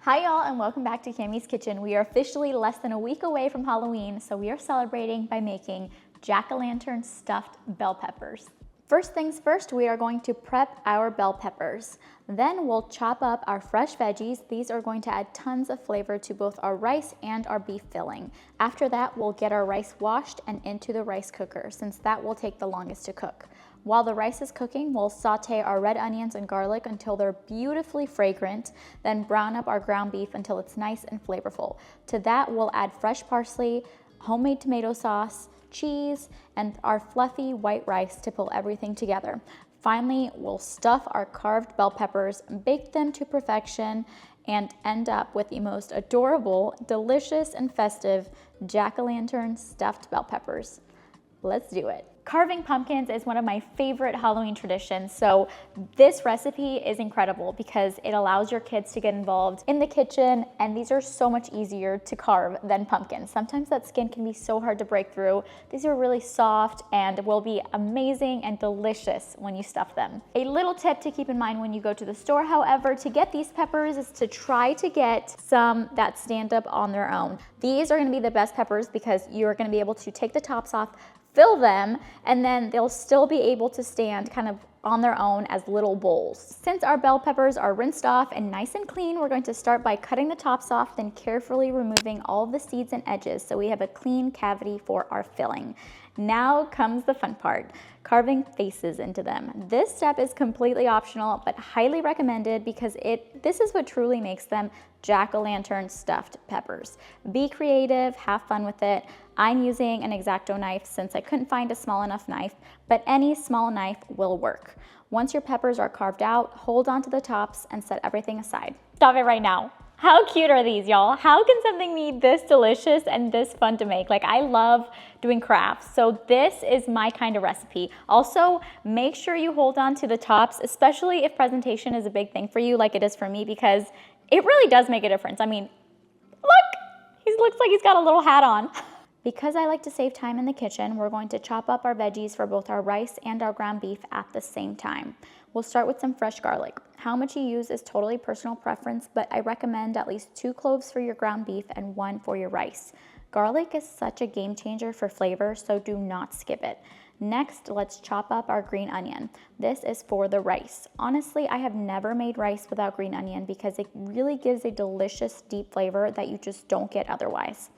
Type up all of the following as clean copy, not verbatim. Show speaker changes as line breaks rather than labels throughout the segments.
Hi y'all, and welcome back to Cammie's Kitchen. We are officially less than a week away from Halloween, so we are celebrating by making jack-o'-lantern stuffed bell peppers. First things first, we are going to prep our bell peppers. Then we'll chop up our fresh veggies. These are going to add tons of flavor to both our rice and our beef filling. After that, we'll get our rice washed and into the rice cooker, since that will take the longest to cook. While the rice is cooking, we'll saute our red onions and garlic until they're beautifully fragrant, then brown up our ground beef until it's nice and flavorful. To that, we'll add fresh parsley, homemade tomato sauce, cheese, and our fluffy white rice to pull everything together. Finally, we'll stuff our carved bell peppers, bake them to perfection, and end up with the most adorable, delicious, and festive jack-o'-lantern stuffed bell peppers. Let's do it. Carving pumpkins is one of my favorite Halloween traditions, so this recipe is incredible because it allows your kids to get involved in the kitchen, and these are so much easier to carve than pumpkins. Sometimes that skin can be so hard to break through. These are really soft and will be amazing and delicious when you stuff them. A little tip to keep in mind when you go to the store, however, to get these peppers is to try to get some that stand up on their own. These are going to be the best peppers because you're going to be able to take the tops off, fill them, and then they'll still be able to stand kind of on their own as little bowls. Since our bell peppers are rinsed off and nice and clean, we're going to start by cutting the tops off, then carefully removing all of the seeds and edges so we have a clean cavity for our filling. Now comes the fun part, carving faces into them. This step is completely optional, but highly recommended because this is what truly makes them jack-o'-lantern stuffed peppers. Be creative, have fun with it. I'm using an X-Acto knife since I couldn't find a small enough knife, but any small knife will work. Once your peppers are carved out, hold on to the tops and set everything aside. Stop it right now. How cute are these, y'all? How can something be this delicious and this fun to make? Like, I love doing crafts, so this is my kind of recipe. Also, make sure you hold on to the tops, especially if presentation is a big thing for you like it is for me, because it really does make a difference. I mean, look, he looks like he's got a little hat on. Because I like to save time in the kitchen, we're going to chop up our veggies for both our rice and our ground beef at the same time. We'll start with some fresh garlic. How much you use is totally personal preference, but I recommend at least 2 cloves for your ground beef and 1 for your rice. Garlic is such a game changer for flavor, so do not skip it. Next, let's chop up our green onion. This is for the rice. Honestly, I have never made rice without green onion because it really gives a delicious deep flavor that you just don't get otherwise.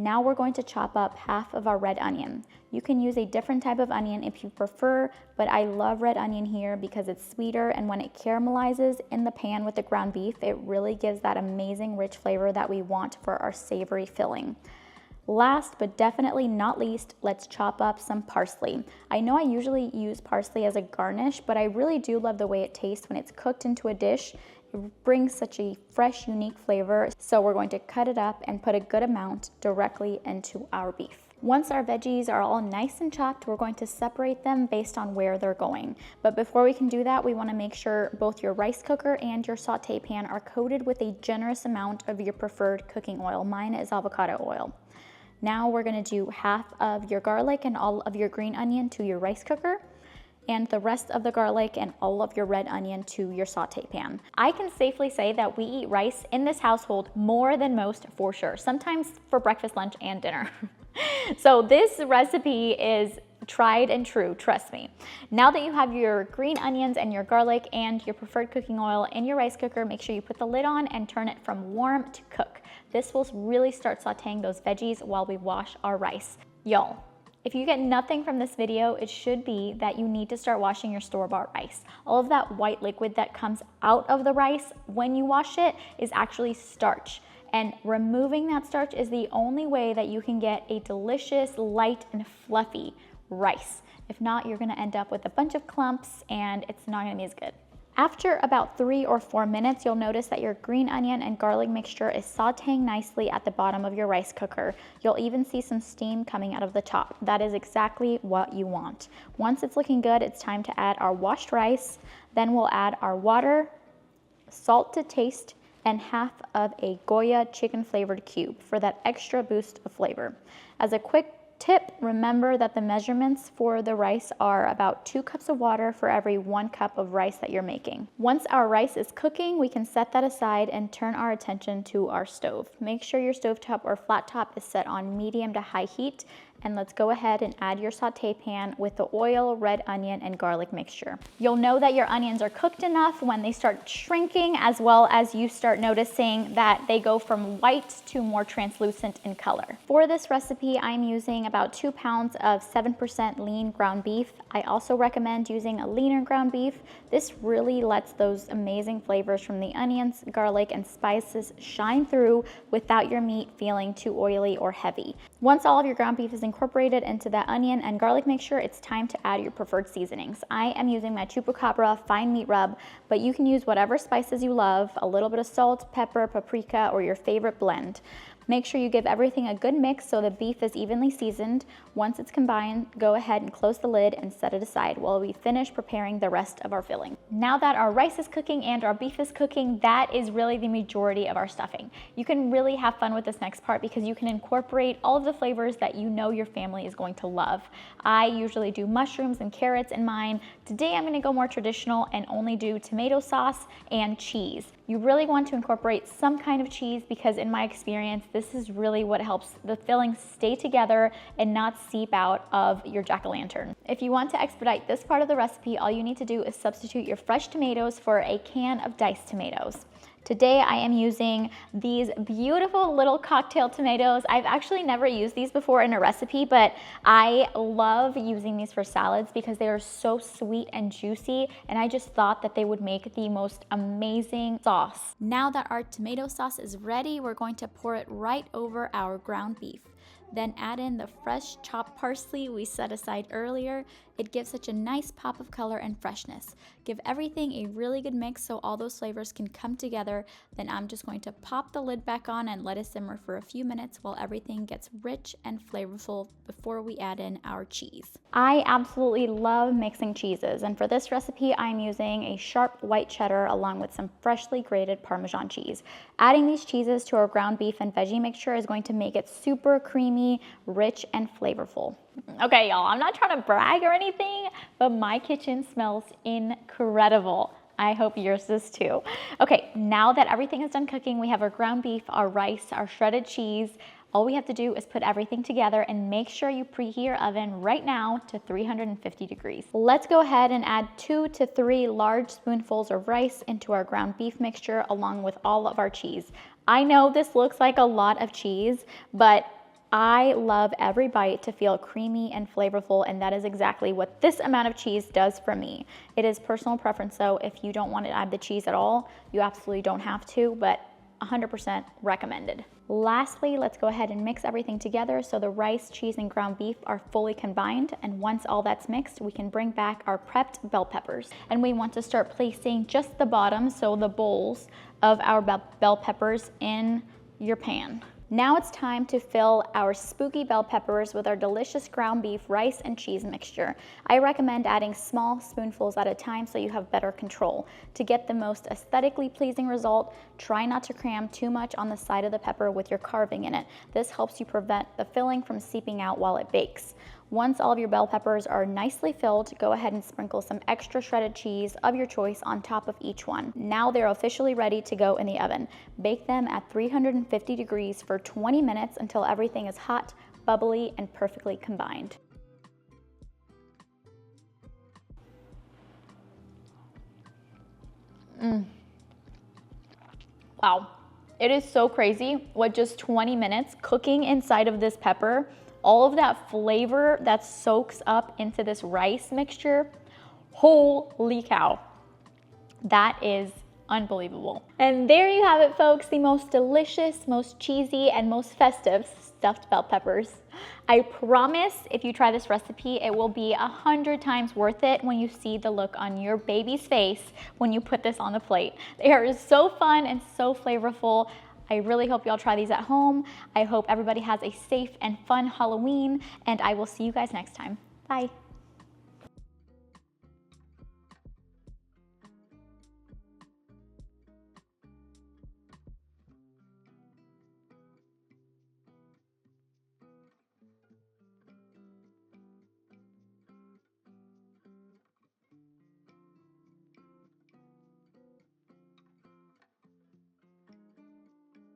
Now we're going to chop up half of our red onion. You can use a different type of onion if you prefer, but I love red onion here because it's sweeter, and when it caramelizes in the pan with the ground beef, it really gives that amazing rich flavor that we want for our savory filling. Last but definitely not least, let's chop up some parsley. I know I usually use parsley as a garnish, but I really do love the way it tastes when it's cooked into a dish. It brings such a fresh, unique flavor, so we're going to cut it up and put a good amount directly into our beef. Once our veggies are all nice and chopped, we're going to separate them based on where they're going. But before we can do that, we want to make sure both your rice cooker and your saute pan are coated with a generous amount of your preferred cooking oil. Mine is avocado oil. Now we're going to do half of your garlic and all of your green onion to your rice cooker, and the rest of the garlic and all of your red onion to your saute pan. I can safely say that we eat rice in this household more than most, for sure, sometimes for breakfast, lunch, and dinner. So this recipe is tried and true, trust me. Now that you have your green onions and your garlic and your preferred cooking oil in your rice cooker, make sure you put the lid on and turn it from warm to cook. This will really start sauteing those veggies while we wash our rice. Y'all, if you get nothing from this video, it should be that you need to start washing your store-bought rice. All of that white liquid that comes out of the rice when you wash it is actually starch. And removing that starch is the only way that you can get a delicious, light, and fluffy rice. If not, you're gonna end up with a bunch of clumps and it's not gonna be as good. After about 3 or 4 minutes, you'll notice that your green onion and garlic mixture is sauteing nicely at the bottom of your rice cooker. You'll even see some steam coming out of the top. That is exactly what you want. Once it's looking good, it's time to add our washed rice. Then we'll add our water, salt to taste, and half of a Goya chicken flavored cube for that extra boost of flavor. As a quick Tip, remember that the measurements for the rice are about 2 cups of water for every 1 cup of rice that you're making. Once our rice is cooking, we can set that aside and turn our attention to our stove. Make sure your stovetop or flat top is set on medium to high heat, and let's go ahead and add your saute pan with the oil, red onion, and garlic mixture. You'll know that your onions are cooked enough when they start shrinking, as well as you start noticing that they go from white to more translucent in color. For this recipe, I'm using about 2 pounds of 7% lean ground beef. I also recommend using a leaner ground beef. This really lets those amazing flavors from the onions, garlic, and spices shine through without your meat feeling too oily or heavy. Once all of your ground beef is incorporated into that onion and garlic mixture, it's time to add your preferred seasonings. I am using my chupacabra fine meat rub, but you can use whatever spices you love, a little bit of salt, pepper, paprika, or your favorite blend. Make sure you give everything a good mix so the beef is evenly seasoned. Once it's combined, go ahead and close the lid and set it aside while we finish preparing the rest of our filling. Now that our rice is cooking and our beef is cooking, that is really the majority of our stuffing. You can really have fun with this next part because you can incorporate all of the flavors that you know your family is going to love. I usually do mushrooms and carrots in mine. Today I'm gonna go more traditional and only do tomato sauce and cheese. You really want to incorporate some kind of cheese because in my experience, this is really what helps the filling stay together and not seep out of your jack-o'-lantern. If you want to expedite this part of the recipe, all you need to do is substitute your fresh tomatoes for a can of diced tomatoes. Today I am using these beautiful little cocktail tomatoes. I've actually never used these before in a recipe, but I love using these for salads because they are so sweet and juicy, and I just thought that they would make the most amazing sauce. Now that our tomato sauce is ready, we're going to pour it right over our ground beef. Then add in the fresh chopped parsley we set aside earlier. It gives such a nice pop of color and freshness. Give everything a really good mix so all those flavors can come together. Then I'm just going to pop the lid back on and let it simmer for a few minutes while everything gets rich and flavorful before we add in our cheese. I absolutely love mixing cheeses, and for this recipe I'm using a sharp white cheddar along with some freshly grated Parmesan cheese. Adding these cheeses to our ground beef and veggie mixture is going to make it super creamy, rich, and flavorful. Okay, y'all, I'm not trying to brag or anything, but my kitchen smells incredible. I hope yours does too. Okay, now that everything is done cooking, we have our ground beef, our rice, our shredded cheese. All we have to do is put everything together and make sure you preheat your oven right now to 350 degrees. Let's go ahead and add 2 to 3 large spoonfuls of rice into our ground beef mixture along with all of our cheese. I know this looks like a lot of cheese, but I love every bite to feel creamy and flavorful, and that is exactly what this amount of cheese does for me. It is personal preference, so if you don't want to add the cheese at all, you absolutely don't have to, but 100% recommended. Lastly, let's go ahead and mix everything together so the rice, cheese, and ground beef are fully combined. And once all that's mixed, we can bring back our prepped bell peppers. And we want to start placing just the bottom, so the bowls of our bell peppers in your pan. Now it's time to fill our spooky bell peppers with our delicious ground beef, rice, and cheese mixture. I recommend adding small spoonfuls at a time so you have better control. To get the most aesthetically pleasing result, try not to cram too much on the side of the pepper with your carving in it. This helps you prevent the filling from seeping out while it bakes. Once all of your bell peppers are nicely filled, go ahead and sprinkle some extra shredded cheese of your choice on top of each one. Now they're officially ready to go in the oven. Bake them at 350 degrees for 20 minutes until everything is hot, bubbly, and perfectly combined. Wow, it is so crazy what just 20 minutes cooking inside of this pepper, all of that flavor that soaks up into this rice mixture. Holy cow, that is unbelievable. And there you have it, folks, the most delicious, most cheesy, and most festive stuffed bell peppers. I promise if you try this recipe, it will be 100 times worth it when you see the look on your baby's face when you put this on the plate. They are so fun and so flavorful. I really hope y'all try these at home. I hope everybody has a safe and fun Halloween, and I will see you guys next time. Bye.